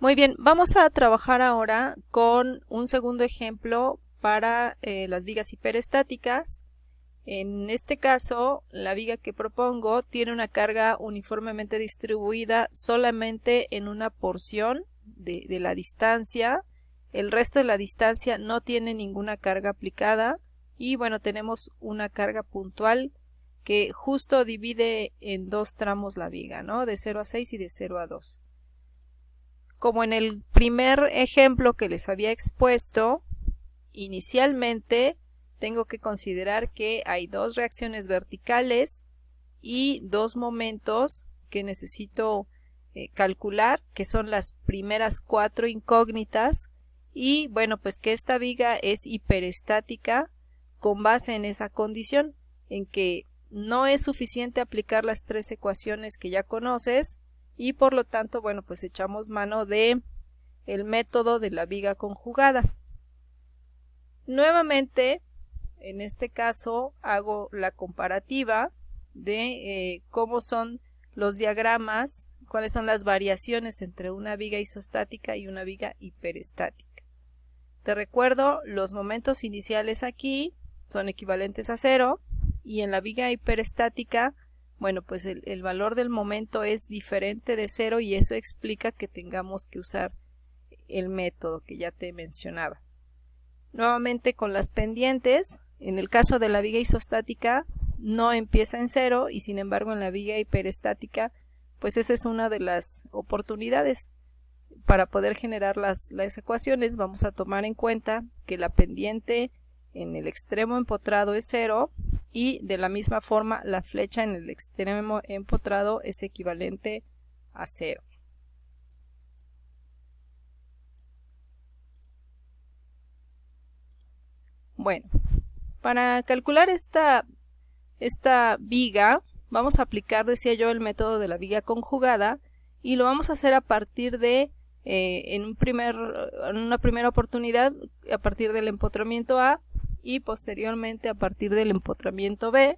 Muy bien, vamos a trabajar ahora con un segundo ejemplo para las vigas hiperestáticas. En este caso, la viga que propongo tiene una carga uniformemente distribuida solamente en una porción de la distancia. El resto de la distancia no tiene ninguna carga aplicada y bueno, tenemos una carga puntual que justo divide en dos tramos la viga, ¿no? De 0 a 6 y de 0 a 2. Como en el primer ejemplo que les había expuesto, inicialmente tengo que considerar que hay dos reacciones verticales y dos momentos que necesito calcular, que son las primeras 4 incógnitas, y bueno, pues que esta viga es hiperestática con base en esa condición, en que no es suficiente aplicar las tres ecuaciones que ya conoces, y por lo tanto, bueno, pues echamos mano de el método de la viga conjugada. Nuevamente, en este caso, hago la comparativa de cómo son los diagramas, cuáles son las variaciones entre una viga isostática y una viga hiperestática. Te recuerdo, los momentos iniciales aquí son equivalentes a 0 y en la viga hiperestática, bueno, pues el valor del momento es diferente de 0 y eso explica que tengamos que usar el método que ya te mencionaba. Nuevamente con las pendientes, en el caso de la viga isostática no empieza en 0 y sin embargo en la viga hiperestática, pues esa es una de las oportunidades. Para poder generar las ecuaciones vamos a tomar en cuenta que la pendiente en el extremo empotrado es 0 y de la misma forma la flecha en el extremo empotrado es equivalente a 0. Bueno, para calcular esta viga vamos a aplicar, decía yo, el método de la viga conjugada y lo vamos a hacer a partir de, en una primera oportunidad, a partir del empotramiento A y posteriormente a partir del empotramiento B,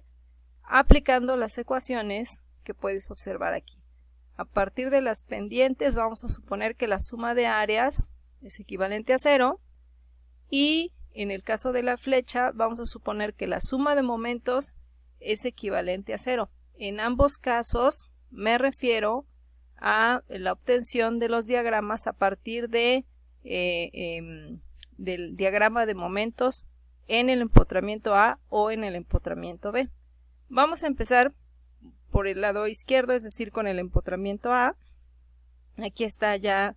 aplicando las ecuaciones que puedes observar aquí. A partir de las pendientes vamos a suponer que la suma de áreas es equivalente a 0 y en el caso de la flecha vamos a suponer que la suma de momentos es equivalente a 0. En ambos casos me refiero a la obtención de los diagramas a partir de, del diagrama de momentos en el empotramiento A o en el empotramiento B. Vamos a empezar por el lado izquierdo, es decir, con el empotramiento A. Aquí está ya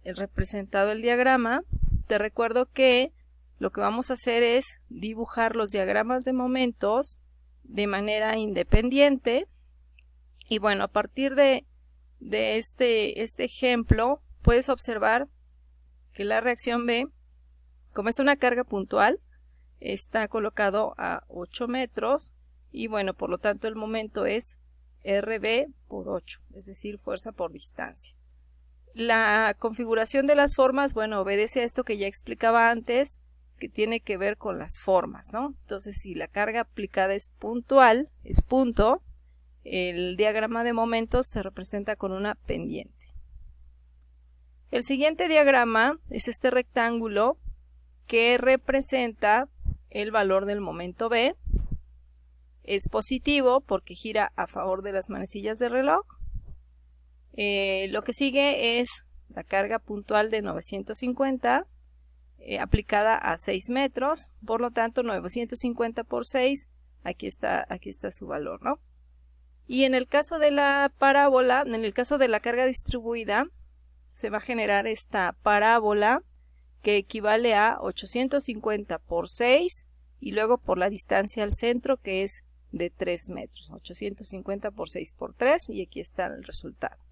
representado el diagrama. Te recuerdo que lo que vamos a hacer es dibujar los diagramas de momentos de manera independiente. Y bueno, a partir de este ejemplo, puedes observar que la reacción B, como es una carga puntual, está colocado a 8 metros y bueno, por lo tanto el momento es RB por 8, es decir, fuerza por distancia. La configuración de las formas, bueno, obedece a esto que ya explicaba antes, que tiene que ver con las formas, ¿no? Entonces, si la carga aplicada es puntual, es punto, el diagrama de momentos se representa con una pendiente. El siguiente diagrama es este rectángulo que representa el valor del momento B. Es positivo porque gira a favor de las manecillas del reloj. Lo que sigue es la carga puntual de 950 aplicada a 6 metros, por lo tanto 950 por 6, aquí está su valor, ¿no? Y en el caso de la parábola, en el caso de la carga distribuida, se va a generar esta parábola que equivale a 850 por 6 y luego por la distancia al centro que es de 3 metros, 850 por 6 por 3 y aquí está el resultado.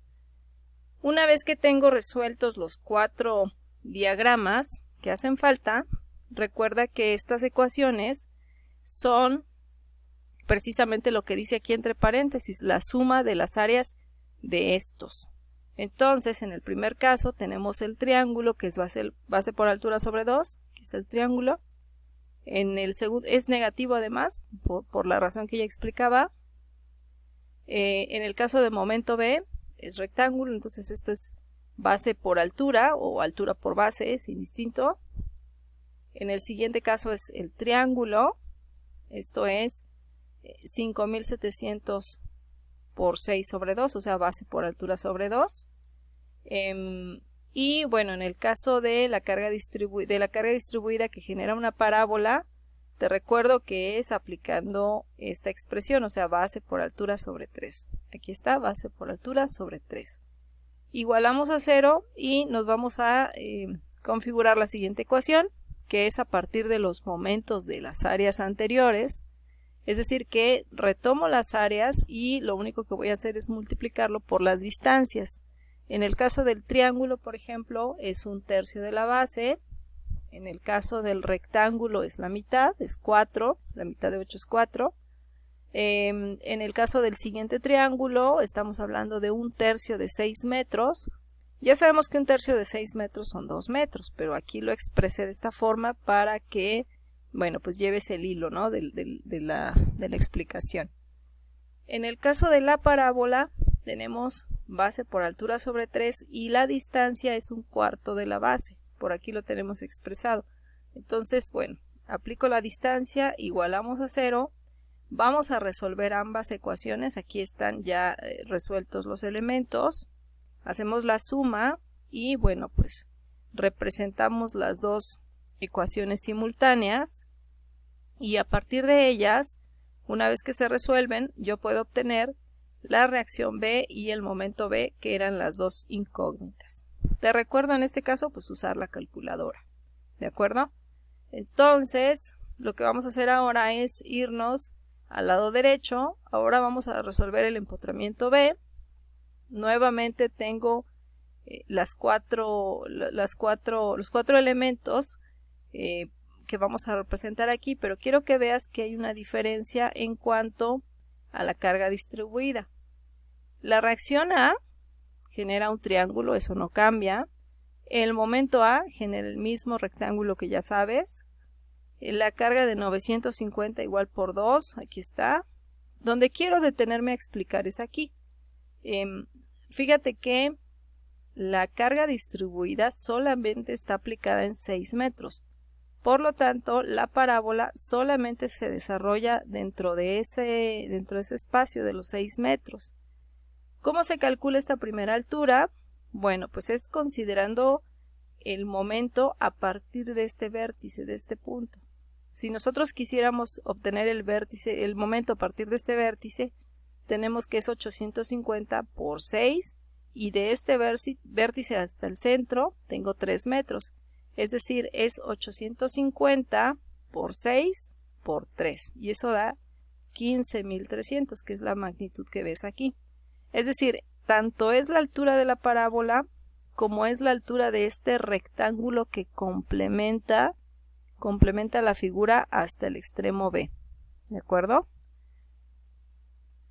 Una vez que tengo resueltos los 4 diagramas que hacen falta, recuerda que estas ecuaciones son precisamente lo que dice aquí entre paréntesis, la suma de las áreas de estos. Entonces, en el primer caso tenemos el triángulo que es base por altura sobre 2, aquí está el triángulo. En el segundo es negativo además, por la razón que ya explicaba. En el caso de momento B es rectángulo, entonces esto es base por altura o altura por base, es indistinto. En el siguiente caso es el triángulo, esto es 5700 por 6 sobre 2, o sea, base por altura sobre 2. Y bueno, en el caso de la carga distribuida que genera una parábola, te recuerdo que es aplicando esta expresión, o sea, base por altura sobre 3. Aquí está, base por altura sobre 3. Igualamos a 0 y nos vamos a configurar la siguiente ecuación, que es a partir de los momentos de las áreas anteriores. Es decir, que retomo las áreas y lo único que voy a hacer es multiplicarlo por las distancias. En el caso del triángulo, por ejemplo, es 1/3 de la base. En el caso del rectángulo es la mitad, es 4, la mitad de 8 es 4. En el caso del siguiente triángulo estamos hablando de 1/3 de 6 metros. Ya sabemos que 1/3 de 6 metros son 2 metros, pero aquí lo expresé de esta forma para que, bueno, pues lleves el hilo, ¿no? de la explicación. En el caso de la parábola tenemos base por altura sobre 3 y la distancia es 1/4 de la base. Por aquí lo tenemos expresado. Entonces, bueno, aplico la distancia, igualamos a 0. Vamos a resolver ambas ecuaciones. Aquí están ya resueltos los elementos. Hacemos la suma y, bueno, pues representamos las dos ecuaciones simultáneas. Y a partir de ellas, una vez que se resuelven, yo puedo obtener la reacción B y el momento B, que eran las dos incógnitas. Te recuerdo en este caso, pues usar la calculadora. ¿De acuerdo? Entonces, lo que vamos a hacer ahora es irnos al lado derecho. Ahora vamos a resolver el empotramiento B. Nuevamente tengo los cuatro elementos que vamos a representar aquí, pero quiero que veas que hay una diferencia en cuanto a la carga distribuida. La reacción A genera un triángulo, eso no cambia. El momento A genera el mismo rectángulo que ya sabes. La carga de 950 igual por 2, aquí está. Donde quiero detenerme a explicar es aquí. Fíjate que la carga distribuida solamente está aplicada en 6 metros. Por lo tanto, la parábola solamente se desarrolla dentro de ese espacio de los 6 metros. ¿Cómo se calcula esta primera altura? Bueno, pues es considerando el momento a partir de este vértice, de este punto. Si nosotros quisiéramos obtener el momento a partir de este vértice, tenemos que es 850 por 6 y de este vértice hasta el centro tengo 3 metros. Es decir, es 850 por 6 por 3 y eso da 15.300, que es la magnitud que ves aquí. Es decir, tanto es la altura de la parábola como es la altura de este rectángulo que complementa la figura hasta el extremo B. ¿De acuerdo?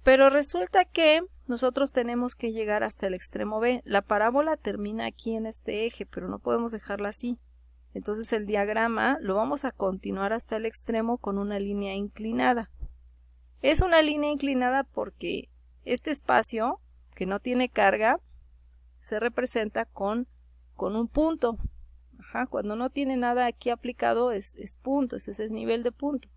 Pero resulta que nosotros tenemos que llegar hasta el extremo B. La parábola termina aquí en este eje, pero no podemos dejarla así. Entonces el diagrama lo vamos a continuar hasta el extremo con una línea inclinada. Es una línea inclinada porque este espacio que no tiene carga se representa con un punto. Cuando no tiene nada aquí aplicado es punto, ese es el nivel de punto.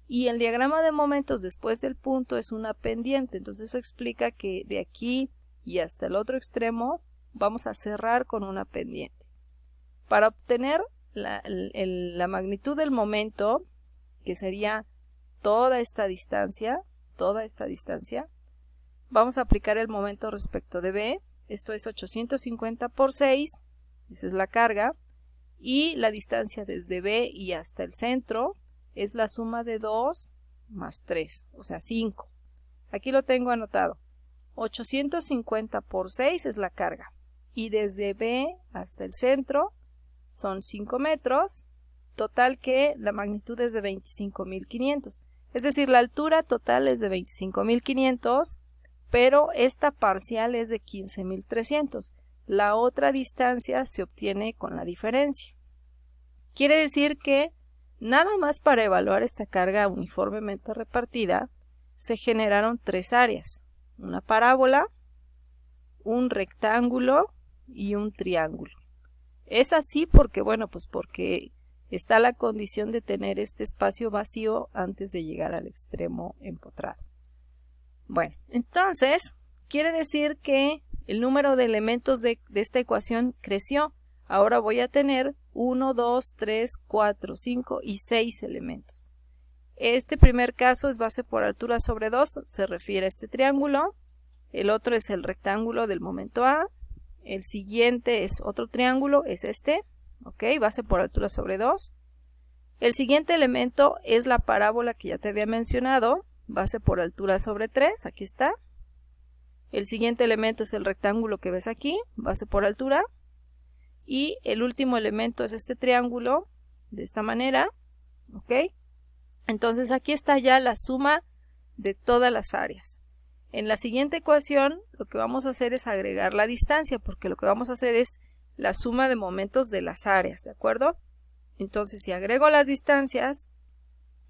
Y el diagrama de momentos después del punto es una pendiente, entonces eso explica que de aquí y hasta el otro extremo vamos a cerrar con una pendiente. Para obtener la magnitud del momento, que sería toda esta distancia, vamos a aplicar el momento respecto de B. Esto es 850 por 6, esa es la carga, y la distancia desde B y hasta el centro es la suma de 2 más 3, o sea 5. Aquí lo tengo anotado. 850 por 6 es la carga, y desde B hasta el centro son 5 metros, total que la magnitud es de 25.500. Es decir, la altura total es de 25.500, pero esta parcial es de 15.300. La otra distancia se obtiene con la diferencia. Quiere decir que nada más para evaluar esta carga uniformemente repartida, se generaron 3 áreas. Una parábola, un rectángulo, y un triángulo. Es así porque, bueno, pues porque está la condición de tener este espacio vacío antes de llegar al extremo empotrado. Bueno, entonces quiere decir que el número de elementos de esta ecuación creció. Ahora voy a tener 1, 2, 3, 4, 5 y 6 elementos. Este primer caso es base por altura sobre 2, se refiere a este triángulo. El otro es el rectángulo del momento A. El siguiente es otro triángulo, es este, ¿ok? Base por altura sobre 2. El siguiente elemento es la parábola que ya te había mencionado, base por altura sobre 3, aquí está. El siguiente elemento es el rectángulo que ves aquí, base por altura. Y el último elemento es este triángulo, de esta manera, ¿ok? Entonces aquí está ya la suma de todas las áreas. En la siguiente ecuación lo que vamos a hacer es agregar la distancia, porque lo que vamos a hacer es la suma de momentos de las áreas, ¿de acuerdo? Entonces si agrego las distancias,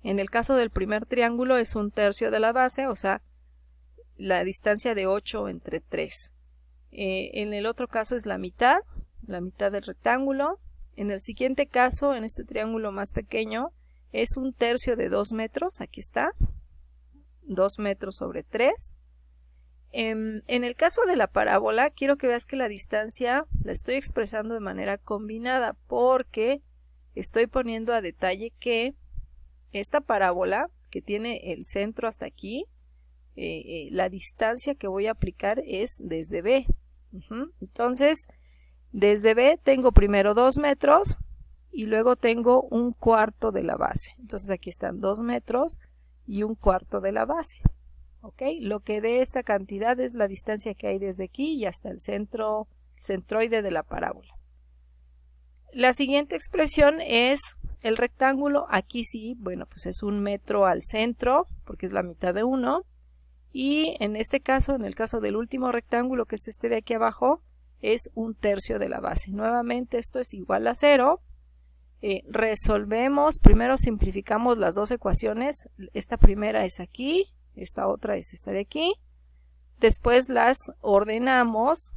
en el caso del primer triángulo es 1/3 de la base, o sea, la distancia de 8 entre 3. En el otro caso es la mitad del rectángulo. En el siguiente caso, en este triángulo más pequeño, es 1/3 de 2 metros, aquí está, 2 metros sobre 3. En el caso de la parábola, quiero que veas que la distancia la estoy expresando de manera combinada, porque estoy poniendo a detalle que esta parábola, que tiene el centro hasta aquí, la distancia que voy a aplicar es desde B. Entonces, desde B tengo primero 2 metros y luego tengo 1/4 de la base. Entonces aquí están 2 metros y 1/4 de la base. ¿Ok? Lo que dé esta cantidad es la distancia que hay desde aquí y hasta el centroide de la parábola. La siguiente expresión es el rectángulo. Aquí sí, bueno, pues es 1 metro al centro, porque es la mitad de 1. Y en este caso, en el caso del último rectángulo, que es este de aquí abajo, es 1/3 de la base. Nuevamente esto es igual a 0. Resolvemos, primero simplificamos las dos ecuaciones. Esta primera es aquí, esta otra es esta de aquí. Después las ordenamos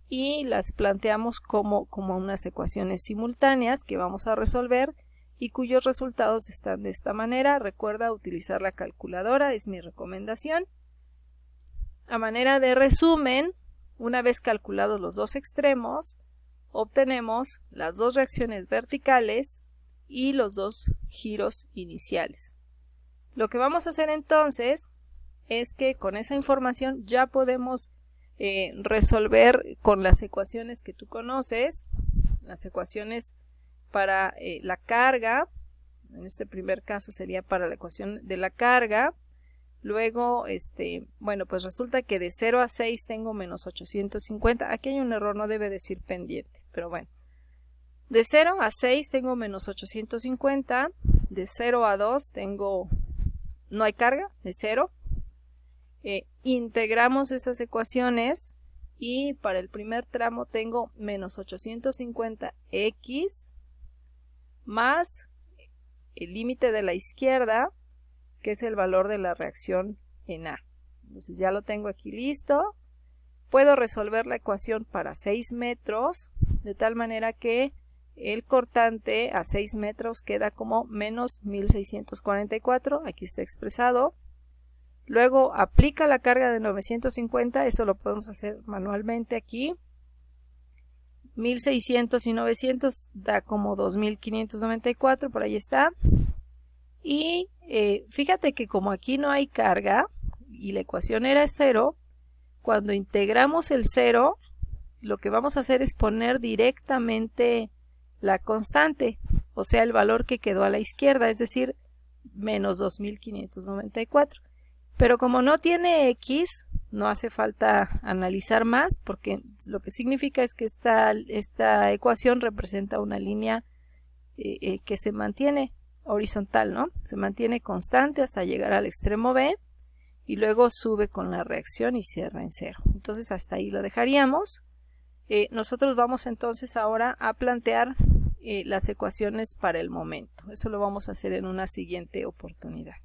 y las planteamos como unas ecuaciones simultáneas que vamos a resolver y cuyos resultados están de esta manera. Recuerda utilizar la calculadora, es mi recomendación. A manera de resumen, una vez calculados los dos extremos, obtenemos las dos reacciones verticales y los dos giros iniciales. Lo que vamos a hacer entonces es que con esa información ya podemos resolver con las ecuaciones que tú conoces, las ecuaciones para la carga. En este primer caso sería para la ecuación de la carga. Luego, bueno, pues resulta que de 0 a 6 tengo menos 850. Aquí hay un error, no debe decir pendiente, pero bueno. De 0 a 6 tengo menos 850. De 0 a 2 tengo, no hay carga, de 0. Integramos esas ecuaciones y para el primer tramo tengo menos 850x más el límite de la izquierda, que es el valor de la reacción en A. Entonces ya lo tengo aquí listo. Puedo resolver la ecuación para 6 metros, de tal manera que el cortante a 6 metros queda como menos 1644, aquí está expresado. Luego aplica la carga de 950, eso lo podemos hacer manualmente aquí. 1600 y 900 da como 2594, por ahí está. Y fíjate que como aquí no hay carga y la ecuación era 0, cuando integramos el 0, lo que vamos a hacer es poner directamente la constante, o sea, el valor que quedó a la izquierda, es decir, menos 2594. Pero como no tiene x, no hace falta analizar más, porque lo que significa es que esta ecuación representa una línea que se mantiene horizontal, ¿no? Se mantiene constante hasta llegar al extremo B y luego sube con la reacción y cierra en 0. Entonces hasta ahí lo dejaríamos. Nosotros vamos entonces ahora a plantear las ecuaciones para el momento. Eso lo vamos a hacer en una siguiente oportunidad.